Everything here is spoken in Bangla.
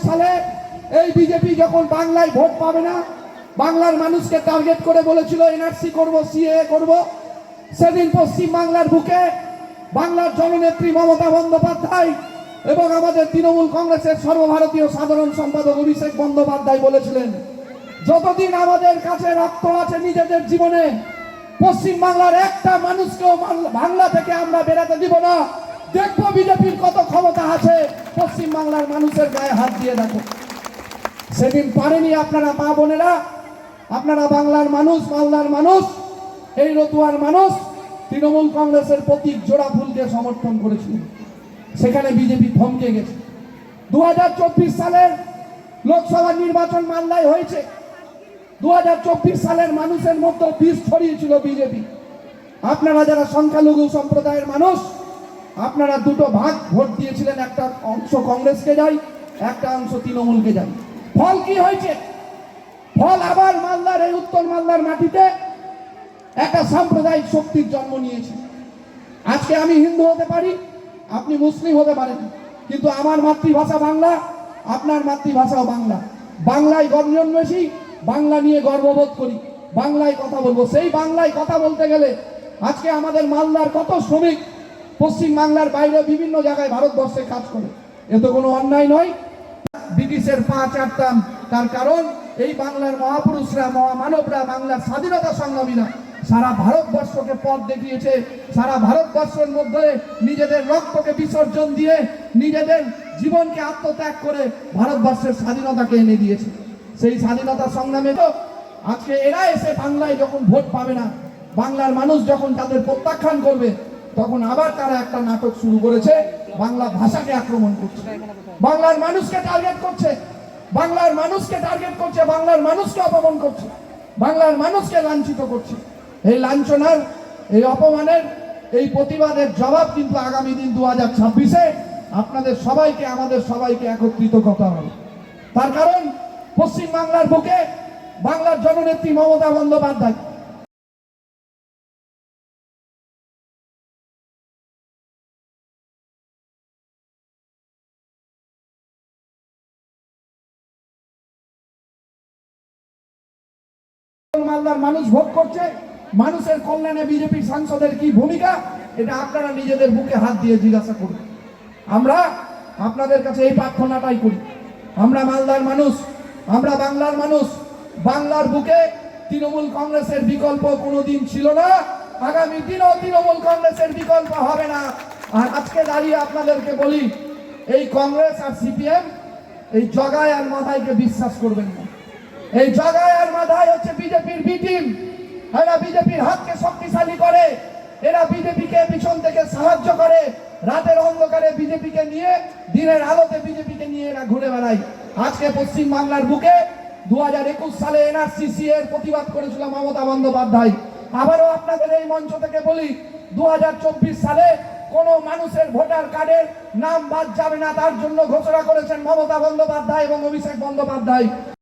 সালে এই বিজেপি যখন বাংলায় ভোট পাবে না, বাংলার মানুষকে টার্গেট করে বলেছিল এনআরসি করব, সিএ করব, সেদিন পশ্চিম বাংলার বুকে বাংলার জননেত্রী মমতা বন্দ্যোপাধ্যায় এবং আমাদের তৃণমূল কংগ্রেসের সর্বভারতীয় সাধারণ সম্পাদক অভিষেক বন্দ্যোপাধ্যায় বলেছিলেন, যতদিন আমাদের কাছে রক্ত আছে নিজেদের জীবনে, পশ্চিম বাংলার একটা মানুষকেও বাংলা থেকে আমরা বেরাতে দিব না। দেখবো বিজেপির কত ক্ষমতা আছে, পশ্চিম বাংলার মানুষের গায়ে হাত দিয়ে দেখো। সেদিন পারেনি আপনারা মা বোনেরা, আপনারা বাংলার মানুষ, মালদার মানুষ, এই রতুয়ার মানুষ তৃণমূল কংগ্রেসের প্রতীক জোড়া ফুলকে সমর্থন করেছিল। সেখানে বিজেপি থমকে গেছে। 2024 সালের লোকসভা নির্বাচন মালদায় হয়েছে। 2024 সালের মানুষের মধ্যে বিষ ছড়িয়েছিল বিজেপি। আপনারা যারা সংখ্যালঘু সম্প্রদায়ের মানুষ, আপনারা দুটো ভাগ ভোট দিয়েছিলেন, একটা অংশ কংগ্রেসকে যায়, একটা অংশ তৃণমূলকে যায়। ফল কি হয়েছে? ফল আবার মালদার, এই উত্তর মালদার মাটিতে একটা সাম্প্রদায়িক শক্তির জন্ম নিয়েছে। আজকে আমি হিন্দু হতে পারি, আপনি মুসলিম হতে পারেন, কিন্তু আমার মাতৃভাষা বাংলা, আপনার মাতৃভাষাও বাংলা। বাংলায় জন্মেছি, বাংলা নিয়ে গর্ববোধ করি, বাংলায় কথা বলবো। সেই বাংলায় কথা বলতে গেলে আজকে আমাদের মালদার কত শ্রমিক পশ্চিম বাংলার বাইরে বিভিন্ন জায়গায় ভারতবর্ষে কাজ করে, এ তো কোনো অন্যায় নয়। ব্রিটিশের পা চাটতাম, তার কারণ এই বাংলার মহাপুরুষরা, মহামানবরা, বাংলার স্বাধীনতা সংগ্রামীরা সারা ভারতবর্ষকে পথ দেখিয়েছে। সারা ভারতবর্ষের মধ্যে নিজেদের রক্তকে বিসর্জন দিয়ে, নিজেদের জীবনকে আত্মত্যাগ করে ভারতবর্ষের স্বাধীনতাকে এনে দিয়েছে। সেই স্বাধীনতা সংগ্রামে তো আজকে এরা এসে বাংলায় যখন ভোট পাবে না, বাংলার মানুষ যখন তাদের প্রত্যাখ্যান করবে, তখন আবার তারা একটা নাটক শুরু করেছে, বাংলা ভাষাকে আক্রমণ করছে, বাংলার মানুষকে টার্গেট করছে, বাংলার মানুষকে টার্গেট করছে, বাংলার মানুষকে অপমান করছে, বাংলার মানুষকে লাঞ্ছিত করছে। এই লাঞ্ছনার, এই অপমানের, এই প্রতিবাদের জবাব কিন্তু আগামী দিন 2026-এ আপনাদের সবাইকে, আমাদের সবাইকে একত্রিত করতে হবে। তার কারণ পশ্চিম বাংলার বুকে বাংলার জননেত্রী মমতা বন্দ্যোপাধ্যায় মালদার মানুষ ভোট করছে। মানুষের কল্যাণে বিজেপির সাংসদের কি ভূমিকা, এটা আপনারা নিজেদের বুকে হাত দিয়ে জিজ্ঞাসা করুন। আমরা আপনাদের কাছে এই প্রার্থনাটাই করি, আমরা মালদার মানুষ, আমরা বাংলার মানুষ। বাংলার বুকে তৃণমূল কংগ্রেসের বিকল্প কোনোদিন ছিল না, আগামী দিনও তৃণমূল কংগ্রেসের বিকল্প হবে না। আর আজকে দাঁড়িয়ে আপনাদেরকে বলি, এই কংগ্রেস আর সিপিএম এই জগায় আর মাথায়কে বিশ্বাস করবেন না। এই জগায় আর মাথায় হচ্ছে বিজেপির বি টিম। এরা বিজেপির হাতকে শক্তিশালী করে, এরা বিজেপিকে পিছন থেকে সাহায্য করে, রাতের অন্ধকারে বিজেপিকে নিয়ে, দিনের আলোতে বিজেপিকে নিয়ে এরা ঘুরে বেড়ায়। আজকে পশ্চিম বাংলার বুকে 2021 সালে এনআরসি এর প্রতিবাদ করেছিল মমতা বন্দ্যোপাধ্যায়। আবারও আপনাদের এই মঞ্চ থেকে বলি, 2024 সালে কোন মানুষের ভোটার কার্ডের নাম বাদ যাবে না, তার জন্য ঘোষণা করেছেন মমতা বন্দ্যোপাধ্যায় এবং অভিষেক বন্দ্যোপাধ্যায়।